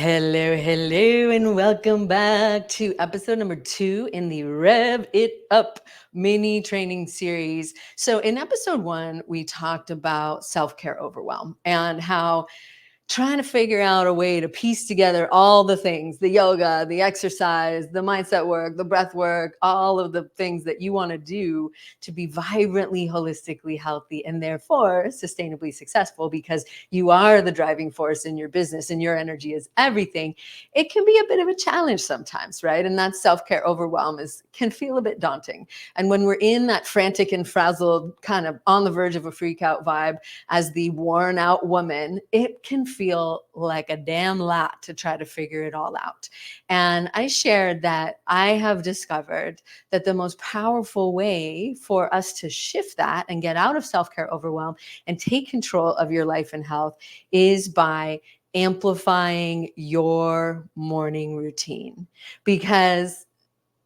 Hello, hello, and welcome back to episode number 2 in the Rev It Up mini training series. So, in episode 1, we talked about self care overwhelm and how trying to figure out a way to piece together all the things, the yoga, the exercise, the mindset work, the breath work, all of the things that you want to do to be vibrantly, holistically healthy and therefore sustainably successful, because you are the driving force in your business and your energy is everything. It can be a bit of a challenge sometimes, right? And that self-care overwhelm can feel a bit daunting. And when we're in that frantic and frazzled, kind of on the verge of a freak out vibe as the worn out woman, it can feel like a damn lot to try to figure it all out. And I shared that I have discovered that the most powerful way for us to shift that and get out of self-care overwhelm and take control of your life and health is by amplifying your morning routine. Because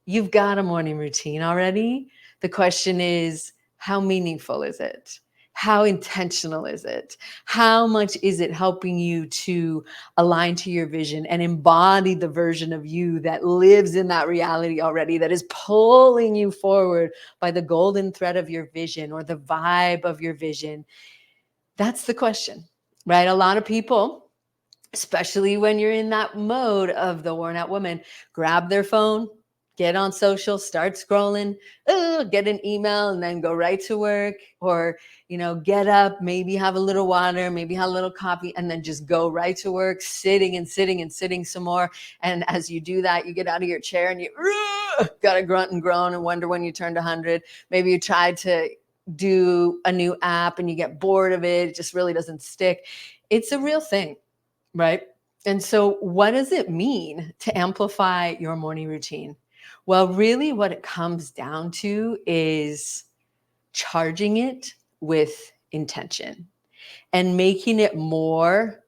you've got a morning routine already. The question is, how meaningful is it? How intentional is it? How much is it helping you to align to your vision and embody the version of you that lives in that reality already, that is pulling you forward by the golden thread of your vision or the vibe of your vision? That's the question, right? A lot of people, especially when you're in that mode of the worn out woman, grab their phone, get on social, start scrolling, get an email, and then go right to work. Or, get up, maybe have a little water, maybe have a little coffee, and then just go right to work, sitting and sitting and sitting some more. And as you do that, you get out of your chair and you got to grunt and groan and wonder when you turned 100. Maybe you tried to do a new app and you get bored of it. It just really doesn't stick. It's a real thing. Right? And so what does it mean to amplify your morning routine? Well, really what it comes down to is charging it with intention and making it more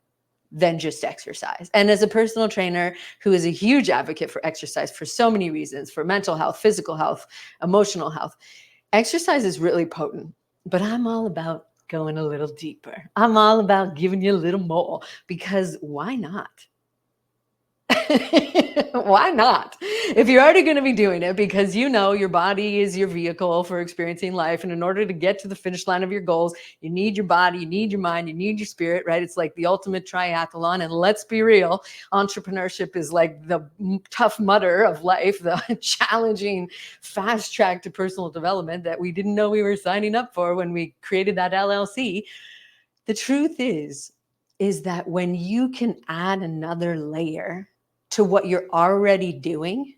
than just exercise. And as a personal trainer who is a huge advocate for exercise for so many reasons, for mental health, physical health, emotional health, exercise is really potent. But I'm all about going a little deeper. I'm all about giving you a little more, because why not? Why not? If you're already going to be doing it because your body is your vehicle for experiencing life, and in order to get to the finish line of your goals, you need your body, you need your mind, you need your spirit, right? It's like the ultimate triathlon. And let's be real, entrepreneurship is like the tough mudder of life, the challenging fast track to personal development that we didn't know we were signing up for when we created that LLC. The truth is that when you can add another layer to what you're already doing,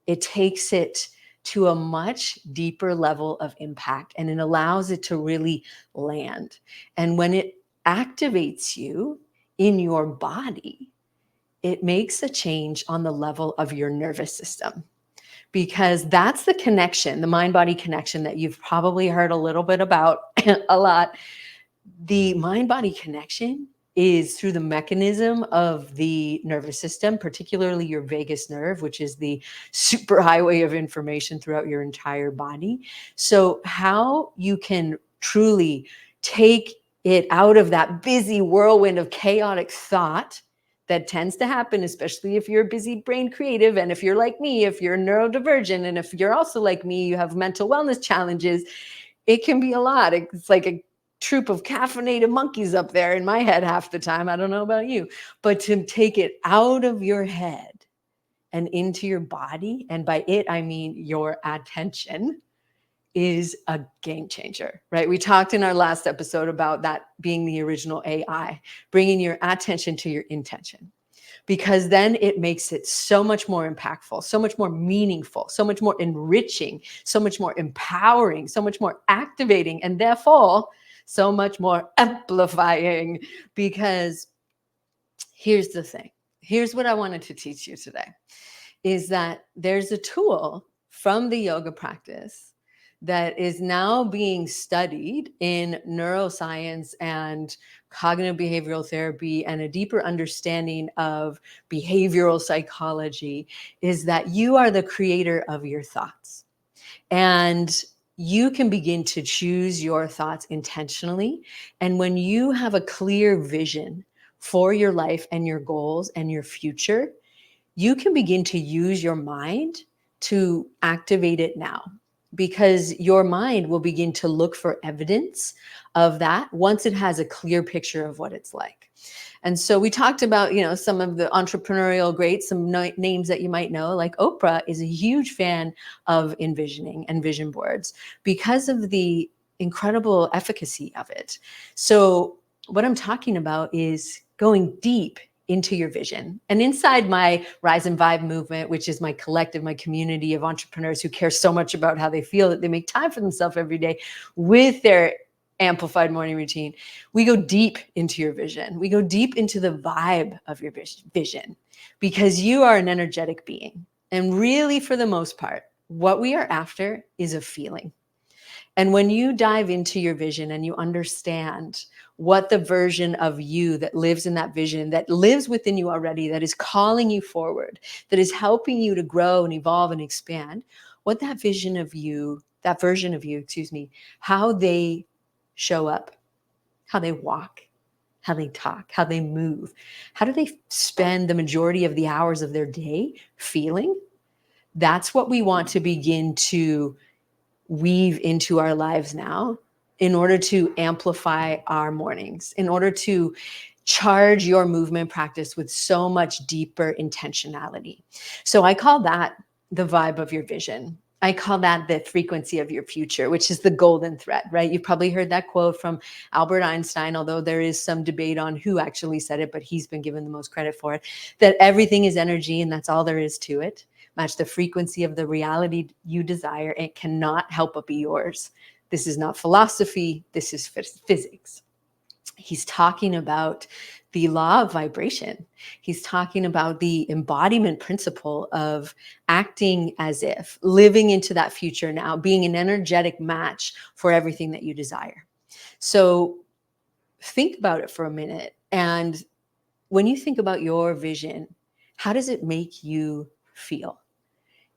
it takes it to a much deeper level of impact, and it allows it to really land. And when it activates you in your body, it makes a change on the level of your nervous system, because that's the connection, the mind-body connection that you've probably heard a little bit about a lot. The mind-body connection is through the mechanism of the nervous system, particularly your vagus nerve, which is the superhighway of information throughout your entire body. So how you can truly take it out of that busy whirlwind of chaotic thought that tends to happen, especially if you're a busy brain creative, and if you're like me, if you're neurodivergent, and if you're also like me, you have mental wellness challenges, it can be a lot. It's like a troop of caffeinated monkeys up there in my head half the time. I don't know about you, but to take it out of your head and into your body, and by it, I mean your attention, is a game changer, right? We talked in our last episode about that being the original AI, bringing your attention to your intention, because then it makes it so much more impactful, so much more meaningful, so much more enriching, so much more empowering, so much more activating, and therefore so much more amplifying. Because here's the thing. Here's what I wanted to teach you today, is that there's a tool from the yoga practice that is now being studied in neuroscience and cognitive behavioral therapy and a deeper understanding of behavioral psychology, is that you are the creator of your thoughts. And you can begin to choose your thoughts intentionally. And when you have a clear vision for your life and your goals and your future, you can begin to use your mind to activate it now, because your mind will begin to look for evidence of that once it has a clear picture of what it's like. And so we talked about, some of the entrepreneurial greats, some names that you might know, like Oprah is a huge fan of envisioning and vision boards because of the incredible efficacy of it. So what I'm talking about is going deep into your vision. And inside my Rise and Vibe movement, which is my collective, my community of entrepreneurs who care so much about how they feel that they make time for themselves every day with their amplified morning routine, we go deep into your vision. We go deep into the vibe of your vision, because you are an energetic being. And really, for the most part, what we are after is a feeling. And when you dive into your vision and you understand what the version of you that lives in that vision, that lives within you already, that is calling you forward, that is helping you to grow and evolve and expand, what that vision of you, that version of you, how they show up, how they walk, how they talk, how they move, how do they spend the majority of the hours of their day feeling? That's what we want to begin to weave into our lives now, in order to amplify our mornings, in order to charge your movement practice with so much deeper intentionality. So I call that the vibe of your vision. I call that the frequency of your future, which is the golden thread, right? You've probably heard that quote from Albert Einstein, although there is some debate on who actually said it, but he's been given the most credit for it, that everything is energy and that's all there is to it. Match the frequency of the reality you desire. It cannot help but be yours. This is not philosophy. This is physics. He's talking about the law of vibration. He's talking about the embodiment principle of acting as if, living into that future now, being an energetic match for everything that you desire. So think about it for a minute. And when you think about your vision, how does it make you feel?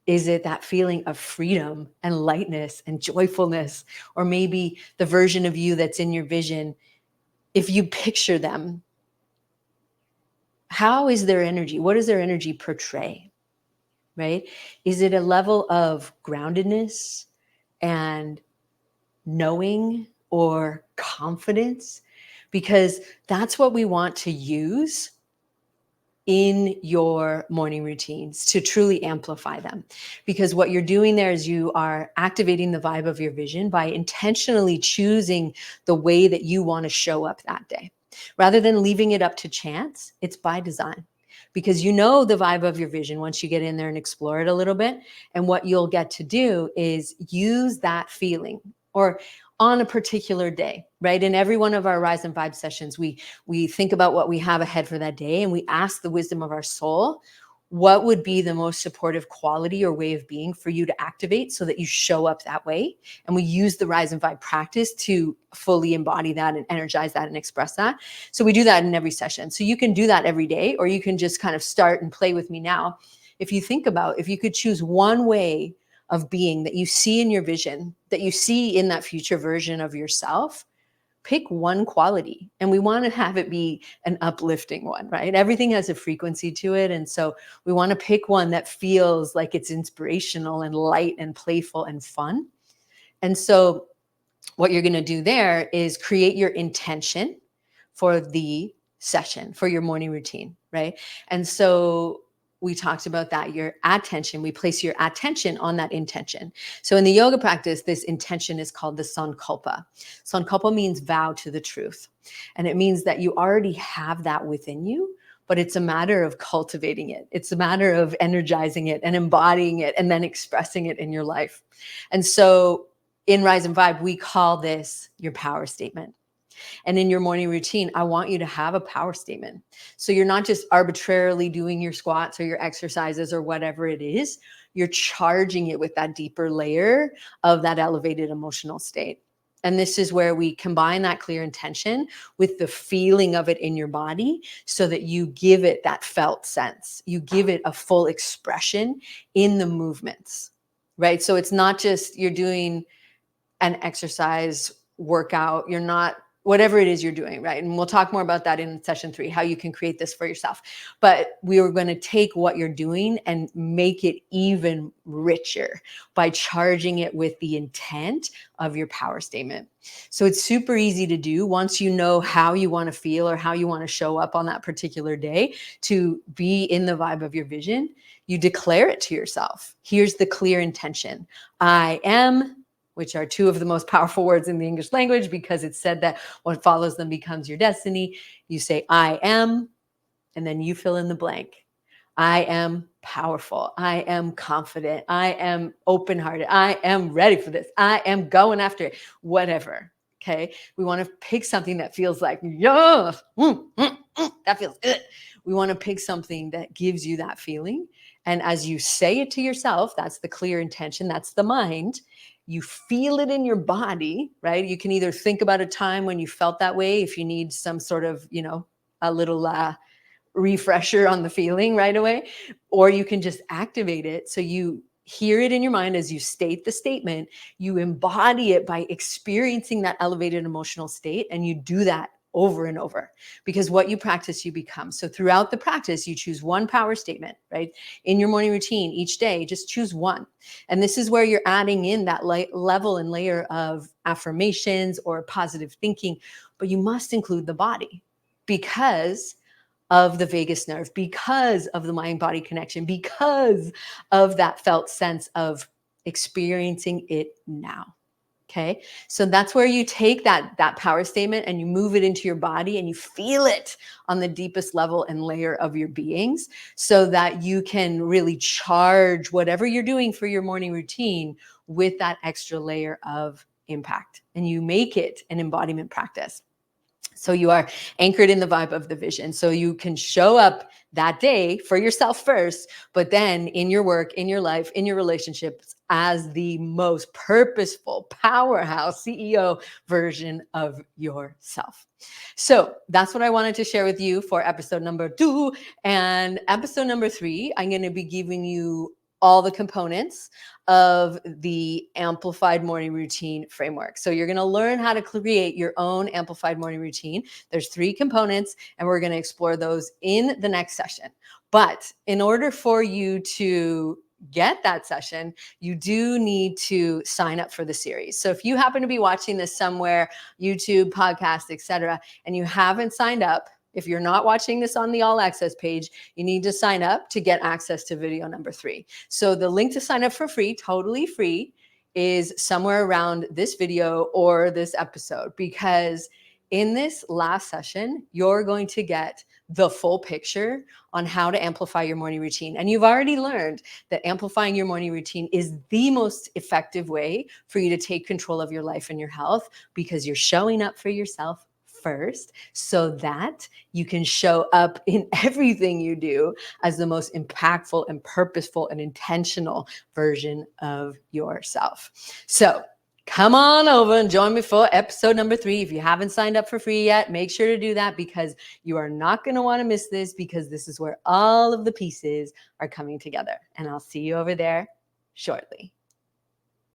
Is it that feeling of freedom and lightness and joyfulness? Or maybe the version of you that's in your vision, if you picture them, how is their energy? What does their energy portray, right? Is it a level of groundedness and knowing or confidence? Because that's what we want to use in your morning routines to truly amplify them. Because what you're doing there is you are activating the vibe of your vision by intentionally choosing the way that you want to show up that day. Rather than leaving it up to chance, it's by design. Because you know the vibe of your vision once you get in there and explore it a little bit. And what you'll get to do is use that feeling, or on a particular day, right? In every one of our Rise and Vibe sessions, we think about what we have ahead for that day, and we ask the wisdom of our soul, what would be the most supportive quality or way of being for you to activate so that you show up that way? And we use the Rise and Vibe practice to fully embody that and energize that and express that. So we do that in every session. So you can do that every day, or you can just kind of start and play with me now. If you think about, if you could choose one way of being that you see in your vision, that you see in that future version of yourself, pick one quality. And we want to have it be an uplifting one, right? Everything has a frequency to it. And so we want to pick one that feels like it's inspirational and light and playful and fun. And so what you're going to do there is create your intention for the session, for your morning routine, right? And so we talked about that, your attention, we place your attention on that intention. So in the yoga practice, this intention is called the sankalpa. Sankalpa means vow to the truth. And it means that you already have that within you, but it's a matter of cultivating it. It's a matter of energizing it and embodying it and then expressing it in your life. And so in Rise and Vibe, we call this your power statement. And in your morning routine, I want you to have a power statement. So you're not just arbitrarily doing your squats or your exercises or whatever it is. You're charging it with that deeper layer of that elevated emotional state. And this is where we combine that clear intention with the feeling of it in your body so that you give it that felt sense. You give it a full expression in the movements, right? So it's not just you're doing an exercise workout. You're not whatever it is you're doing, right? And we'll talk more about that in session 3, how you can create this for yourself. But we are going to take what you're doing and make it even richer by charging it with the intent of your power statement. So it's super easy to do once you know how you want to feel or how you want to show up on that particular day to be in the vibe of your vision. You declare it to yourself. Here's the clear intention. I am, which are two of the most powerful words in the English language because it's said that what follows them becomes your destiny. You say, I am, and then you fill in the blank. I am powerful. I am confident. I am open-hearted. I am ready for this. I am going after it. Whatever. Okay. We want to pick something that feels like, yeah, that feels good. We want to pick something that gives you that feeling. And as you say it to yourself, that's the clear intention. That's the mind. You feel it in your body, right? You can either think about a time when you felt that way, if you need some sort of, a little refresher on the feeling right away, or you can just activate it. So you hear it in your mind as you state the statement, you embody it by experiencing that elevated emotional state, and you do that over and over, because what you practice, you become. So throughout the practice, you choose one power statement, right? In your morning routine each day, just choose one. And this is where you're adding in that level and layer of affirmations or positive thinking, but you must include the body because of the vagus nerve, because of the mind body connection, because of that felt sense of experiencing it now. Okay. So that's where you take that power statement and you move it into your body and you feel it on the deepest level and layer of your beings, so that you can really charge whatever you're doing for your morning routine with that extra layer of impact, and you make it an embodiment practice. So you are anchored in the vibe of the vision. So you can show up that day for yourself first, but then in your work, in your life, in your relationships, as the most purposeful powerhouse CEO version of yourself. So that's what I wanted to share with you for episode number 2. And episode number 3, I'm going to be giving you all the components of the amplified morning routine framework. So you're going to learn how to create your own amplified morning routine. There's 3 components, and we're going to explore those in the next session. But in order for you to get that session, you do need to sign up for the series. So if you happen to be watching this somewhere, YouTube, podcast, etc., and you haven't signed up, if you're not watching this on the All Access page, you need to sign up to get access to video number 3. So the link to sign up for free, totally free, is somewhere around this video or this episode, because in this last session, you're going to get the full picture on how to amplify your morning routine. And you've already learned that amplifying your morning routine is the most effective way for you to take control of your life and your health, because you're showing up for yourself first, so that you can show up in everything you do as the most impactful and purposeful and intentional version of yourself. So come on over and join me for episode number 3. If you haven't signed up for free yet, make sure to do that, because you are not going to want to miss this, because this is where all of the pieces are coming together. And I'll see you over there shortly.